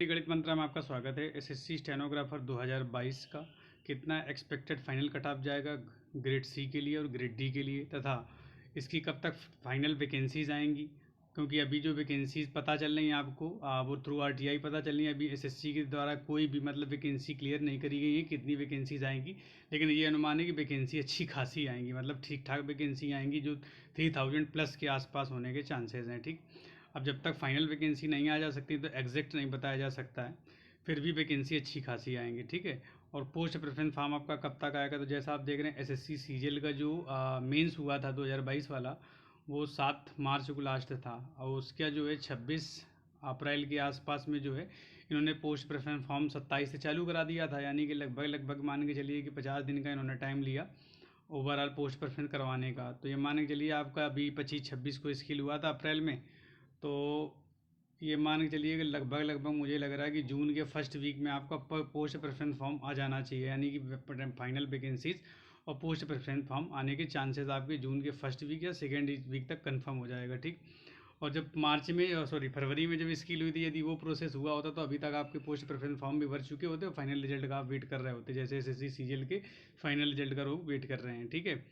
गणित मंत्र में आपका स्वागत है। एसएससी स्टेनोग्राफर 2022 का कितना एक्सपेक्टेड फाइनल कट ऑफ जाएगा ग्रेड सी के लिए और ग्रेड डी के लिए, तथा इसकी कब तक फाइनल वैकेंसीज आएंगी, क्योंकि अभी जो वैकेंसीज पता चल रही हैं आपको वो थ्रू आरटीआई पता चल रही है। अभी एसएससी के द्वारा कोई भी मतलब वैकेंसी क्लियर नहीं करी गई है कितनी वैकेंसीज आएंगी, लेकिन ये अनुमान है कि वैकेंसी अच्छी खासी आएंगी, मतलब ठीक ठाक वैकेंसी आएंगी जो 3000 प्लस के आसपास होने के चांसेस हैं। ठीक, अब जब तक फाइनल वैकेंसी नहीं आ जा सकती तो एग्जैक्ट नहीं बताया जा सकता है, फिर भी वैकेंसी अच्छी खासी आएंगी। ठीक है, और पोस्ट प्रेफरेंस फॉर्म आपका कब तक आएगा, तो जैसा आप देख रहे हैं एसएससी सीजीएल का जो मेंस हुआ था 2022 वाला, वो 7 मार्च को लास्ट था, और उसका जो है 26 अप्रैल के आसपास में जो है इन्होंने पोस्ट प्रेफरेंस फॉर्म 27 से चालू करा दिया था, यानी कि लगभग मान के चलिए कि 50 दिन का इन्होंने टाइम लिया ओवरऑल पोस्ट प्रेफरेंस करवाने का। तो ये मान के चलिए आपका अभी 25-26 को स्किल हुआ था अप्रैल में, तो ये मान के चलिए कि लगभग मुझे लग रहा है कि जून के फर्स्ट वीक में आपका पोस्ट प्रेफरेंस फॉर्म आ जाना चाहिए, यानी कि फाइनल वैकेंसीज और पोस्ट प्रेफरेंस फॉर्म आने के चांसेस आपके जून के फर्स्ट वीक या सेकेंड वीक तक कंफर्म हो जाएगा। ठीक, और जब मार्च में फरवरी में जब स्किल हुई थी, यदि वो प्रोसेस हुआ होता तो अभी तक आपके पोस्ट प्रेफरेंस फॉर्म भी भर चुके होते और फाइनल रिजल्ट का आप वेट कर रहे होते, जैसे एसएससी सीजीएल के फाइनल रिजल्ट का लोग वेट कर रहे हैं। ठीक है,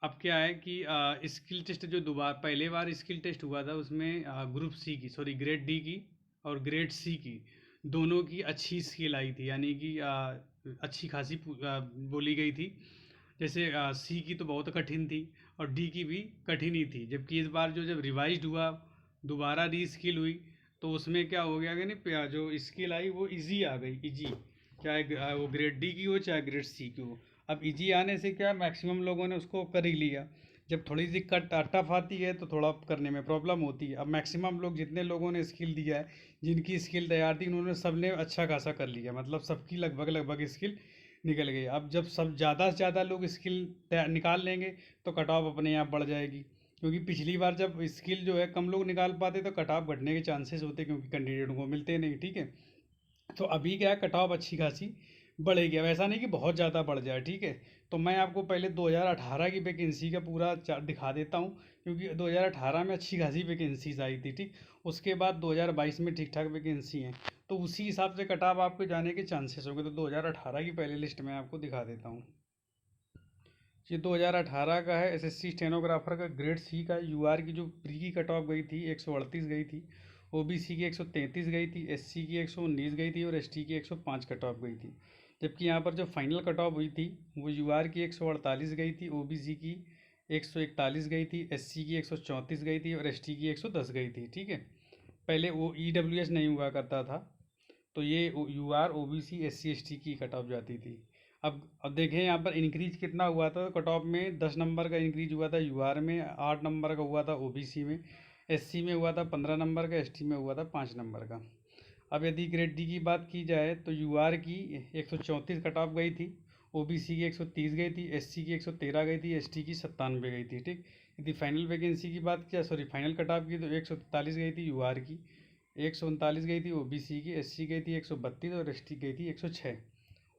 अब क्या है कि स्किल टेस्ट जो दोबारा पहले बार स्किल टेस्ट हुआ था उसमें ग्रुप सी की ग्रेड डी की और ग्रेड सी की दोनों की अच्छी स्किल आई थी, यानी कि अच्छी खासी बोली गई थी। जैसे सी की तो बहुत कठिन थी और डी की भी कठिन ही थी, जबकि इस बार जब रिवाइज्ड हुआ दोबारा री स्किल हुई तो उसमें क्या हो गया कि नहीं, जो स्किल आई वो इजी आ गई, इजी, चाहे वो ग्रेड डी की हो चाहे ग्रेड सी की हो। अब इजी आने से क्या मैक्सिमम लोगों ने उसको कर ही लिया, जब थोड़ी सी टफ आती है तो थोड़ा करने में प्रॉब्लम होती है। अब मैक्सिमम लोग जितने लोगों ने स्किल दिया है, जिनकी स्किल तैयार थी, उन्होंने सबने अच्छा खासा कर लिया, मतलब सबकी लगभग स्किल निकल गई। अब जब सब ज़्यादा से ज़्यादा लोग स्किल निकाल लेंगे तो कट ऑफ अपने आप बढ़ जाएगी, क्योंकि पिछली बार जब स्किल जो है कम लोग निकाल पाते तो कट ऑफ घटने के चांसेस होते, क्योंकि कैंडिडेट को मिलते नहीं। ठीक है, तो अभी क्या है कट ऑफ अच्छी खासी बढ़ेगी, अब ऐसा नहीं कि बहुत ज़्यादा बढ़ जाए। ठीक है, तो मैं आपको पहले 2018 की वैकेंसी का पूरा चार्ट दिखा देता हूँ, क्योंकि 2018 में अच्छी खासी वैकेंसीज आई थी। ठीक, उसके बाद 2022 में ठीक ठाक वैकेंसी हैं, तो उसी हिसाब से कट ऑफ आपके जाने के चांसेस होंगे। तो 2018 की पहले लिस्ट में आपको दिखा देता हूँ। ये 2018 का है एसएससी स्टेनोग्राफर का ग्रेड सी का। यूआर की जो प्री की कट ऑफ गई थी 138 गई थी, ओबीसी की 133 गई थी, एससी की 119 गई थी और एसटी की 105 कट ऑफ गई थी। जबकि यहाँ पर जो फाइनल कट ऑफ हुई थी वो यूआर की 148 गई थी, ओबीसी की 141 गई थी, एससी की 134 गई थी और एसटी की 110 गई थी। ठीक है, पहले वो ईडब्ल्यूएस नहीं हुआ करता था, तो ये यूआर ओबीसी एससी एसटी की कट ऑफ जाती थी। अब देखें यहाँ पर इंक्रीज कितना हुआ था, कट ऑफ में 10 नंबर का इंक्रीज हुआ था यूआर में, 8 नंबर का हुआ था ओबीसी में, एससी में हुआ था 15 नंबर का, एसटी में हुआ था 5 नंबर का। अब यदि ग्रेड डी की बात की जाए तो यूआर की 134 कट ऑफ गई थी, ओबीसी की 130 गई थी, एससी की 113 गई थी, एसटी की 97 गई थी। ठीक, यदि फाइनल वैकेंसी की बात किया फाइनल कट ऑफ की तो 143 गई थी यूआर की, 139 गई थी ओबीसी की, एससी गई थी 132 और एसटी गई थी 106।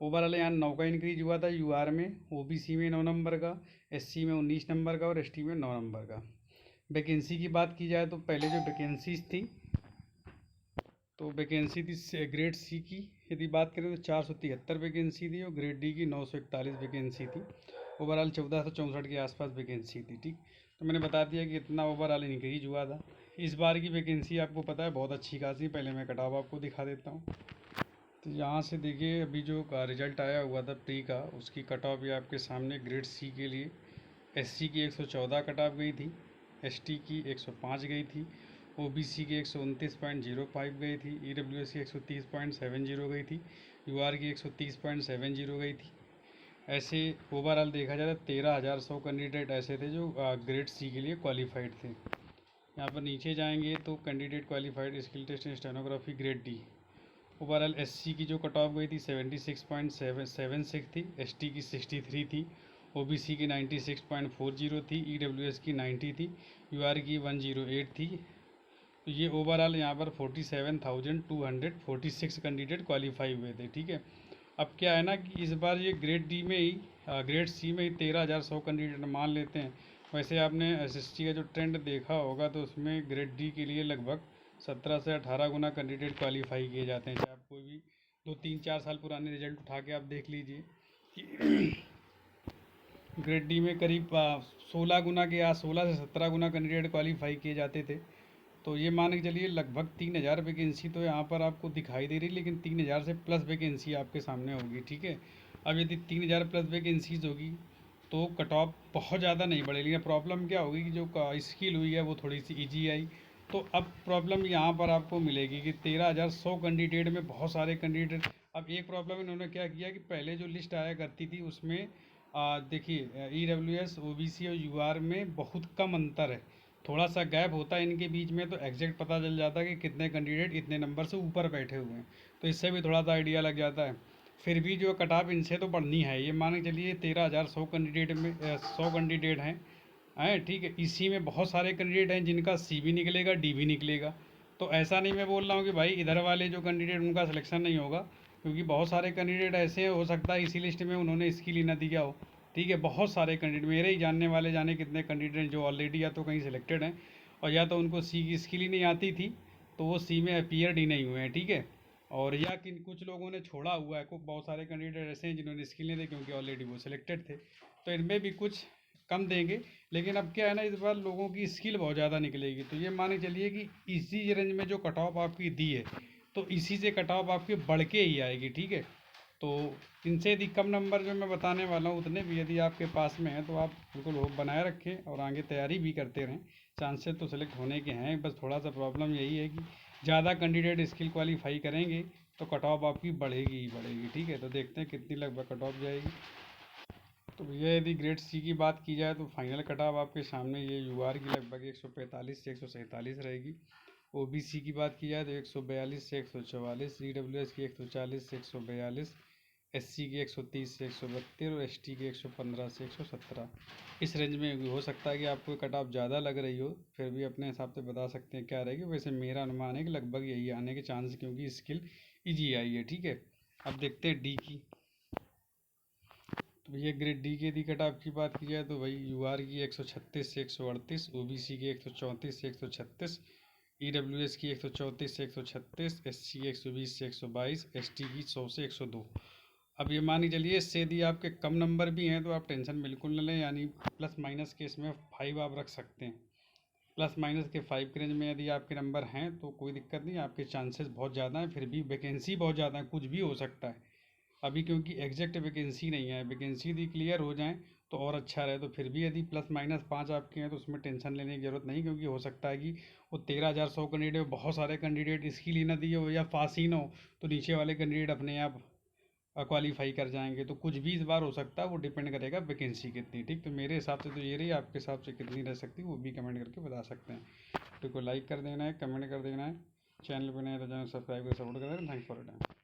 ओवरऑल यहाँ 9 का इंक्रीज हुआ था यूआर में, ओबीसी में 9 नंबर का, एससी में 19 नंबर का और एसटी में 9 नंबर का। वैकेंसी की बात की जाए तो पहले जो वैकेंसीज थी तो वैकेंसी थी ग्रेड सी की यदि बात करें तो 473 वैकेंसी थी और ग्रेड डी की 941 वैकेंसी थी। ओवरऑल 1464 के आसपास वैकेंसी थी। ठीक, तो मैंने बता दिया कि इतना ओवरऑल इंक्रीज हुआ था। इस बार की वैकेंसी आपको पता है बहुत अच्छी खासी, पहले मैं कट ऑफ आपको दिखा देता हूँ। तो यहाँ से देखिए अभी जो रिजल्ट आया हुआ था प्री का, उसकी कट ऑफ भी आपके सामने। ग्रेड सी के लिए एससी की 114 कट ऑफ गई थी, एसटी की 105 गई थी, ओबीसी की 129.05 गई थी, ईडब्ल्यूएस की 130.70 गई थी, यूआर की 130.70 गई थी। ऐसे ओवरऑल देखा जाए तो 13,100 कैंडिडेट ऐसे थे जो ग्रेड सी के लिए क्वालिफाइड थे। यहाँ पर नीचे जाएंगे तो candidate qualified skill test and stenography grade D. Overall SC की जो कट ऑफ गई थी 76.76 थी, एसटी की 63 थी, ओबीसी की 96.40 थी, ईडब्ल्यूएस की 90 थी, यूआर की 108 थी। तो ये ओवरऑल यहाँ पर 47,246 कैंडिडेट क्वालिफाई हुए थे। ठीक है, अब क्या है ना कि इस बार ये ग्रेड डी में ही ग्रेड सी में ही 13,100 कैंडिडेट मान लेते हैं। वैसे आपने एसएसटी का जो ट्रेंड देखा होगा तो उसमें ग्रेड डी के लिए लगभग 17 से 18 गुना कैंडिडेट क्वालिफाई किए जाते हैं। चाहे आप कोई भी 2 3 4 साल पुराने रिजल्ट उठा के आप देख लीजिए कि ग्रेड डी में करीब 16 गुना के या 16 से 17 गुना कैंडिडेट क्वालिफाई किए जाते थे। तो ये मान के चलिए लगभग 3000 वैकेंसी तो यहाँ पर आपको दिखाई दे रही, लेकिन 3000 से प्लस वैकेंसी आपके सामने होगी, ठीक है। अब यदि 3000 प्लस वैकेंसीज होगी तो कट ऑफ बहुत ज़्यादा नहीं बढ़ेगी। प्रॉब्लम क्या होगी कि जो स्किल हुई है वो थोड़ी सी ईजी आई। तो अब प्रॉब्लम यहाँ पर आपको मिलेगी कि 13,100 कैंडिडेट में बहुत सारे कैंडिडेट। अब एक प्रॉब्लम इन्होंने क्या किया कि पहले जो लिस्ट आया करती थी उसमें देखिए EWS OBC और UR में बहुत कम अंतर है, थोड़ा सा गैप होता है इनके बीच में, तो एग्जैक्ट पता चल जाता है कि कितने कैंडिडेट इतने नंबर से ऊपर बैठे हुए हैं, तो इससे भी थोड़ा सा आइडिया लग जाता है। फिर भी जो कट ऑफ इनसे तो बढ़नी है, ये मान के चलिए 13,100 कैंडिडेट में 100 कैंडिडेट हैं, ठीक है। इसी में बहुत सारे कैंडिडेट हैं जिनका C भी निकलेगा, D भी निकलेगा। तो ऐसा नहीं मैं बोल रहा हूँ कि भाई इधर वाले जो कैंडिडेट उनका सिलेक्शन नहीं होगा, क्योंकि बहुत सारे कैंडिडेट ऐसे हो सकता है इसी लिस्ट में उन्होंने स्किल ही ना दिया हो, ठीक है। बहुत सारे कैंडिडेट मेरे ही जानने वाले जाने कितने कैंडिडेट हैं जो ऑलरेडी या तो कहीं सिलेक्टेड हैं और या तो उनको C की स्किल ही नहीं आती थी तो वो C में अपीयर्ड ही नहीं हुए हैं, ठीक है। और या किन कुछ लोगों ने छोड़ा हुआ है, को बहुत सारे कैंडिडेट ऐसे हैं जिन्होंने स्किल नहीं दी क्योंकि ऑलरेडी वो सिलेक्टेड थे। तो इनमें भी कुछ कम देंगे, लेकिन अब क्या है ना, इस बार लोगों की स्किल बहुत ज़्यादा निकलेगी। तो ये मान के चलिए कि इसी रेंज में जो कट ऑफ आपकी दी है तो इसी से कट ऑफ आपकी बढ़ के ही आएगी, ठीक है। तो इनसे यदि कम नंबर जो मैं बताने वाला हूँ उतने भी यदि आपके पास में है तो आप बिल्कुल होप बनाए रखें और आगे तैयारी भी करते रहें। चांसेस तो सेलेक्ट होने के हैं, बस थोड़ा सा प्रॉब्लम यही है कि ज़्यादा कैंडिडेट स्किल क्वालिफाई करेंगे तो कट ऑफ आपकी बढ़ेगी ही बढ़ेगी, ठीक है। तो देखते हैं कितनी लगभग कट ऑफ जाएगी। तो भैया यदि ग्रेड C की बात की जाए तो फाइनल कट ऑफ आपके सामने ये UR की लगभग 145 से 147 रहेगी। OBC की बात की जाए तो 142 से 144, EWS की 140 से 142, SC की 130 से 132 और ST की 115 से 117। इस रेंज में हो सकता है कि आपको कट ऑफ ज़्यादा लग रही हो, फिर भी अपने हिसाब से बता सकते हैं क्या रहेगी। वैसे मेरा अनुमान है कि लगभग यही आने के चांस, क्योंकि स्किल ईजी आई है, ठीक है। अब देखते हैं D की। तो भैया ग्रेड D के दी कट ऑफ की बात की जाए तो भाई UR की 136 से 138, OBC की 134 से 136, EWS की 134 से 136, SC की 120 से 122, ST की 100 से 102। अब ये मान के चलिए इससे यदि आपके कम नंबर भी हैं तो आप टेंशन बिल्कुल न लें, यानी प्लस माइनस के इसमें 5 आप रख सकते हैं। प्लस माइनस के 5 के रेंज में यदि आपके नंबर हैं तो कोई दिक्कत नहीं, आपके चांसेस बहुत ज़्यादा हैं। फिर भी वैकेंसी बहुत ज़्यादा है, कुछ भी हो सकता है अभी, क्योंकि एग्जैक्ट वैकेंसी नहीं है। वैकेंसी यदि क्लियर हो जाए तो और अच्छा रहे। तो फिर भी यदि प्लस माइनस 5 आपके हैं तो उसमें टेंशन लेने की ज़रूरत नहीं, क्योंकि हो सकता है कि वो 13,100 कैंडिडेट बहुत सारे कैंडिडेट इसकी ही ना दिए हो या पास ही ना हो, तो नीचे वाले कैंडिडेट अपने आप क्वालिफाई कर जाएंगे। तो कुछ भी इस बार हो सकता है, वो डिपेंड करेगा वैकेंसी कितनी, ठीक। तो मेरे हिसाब से तो ये रही, आपके हिसाब से कितनी रह सकती है वो भी कमेंट करके बता सकते हैं। वीडियो को लाइक कर देना है, कमेंट कर देना है, चैनल पर नए तो चैनल सब्सक्राइब कर सपोर्ट कर देना। Thanks for time.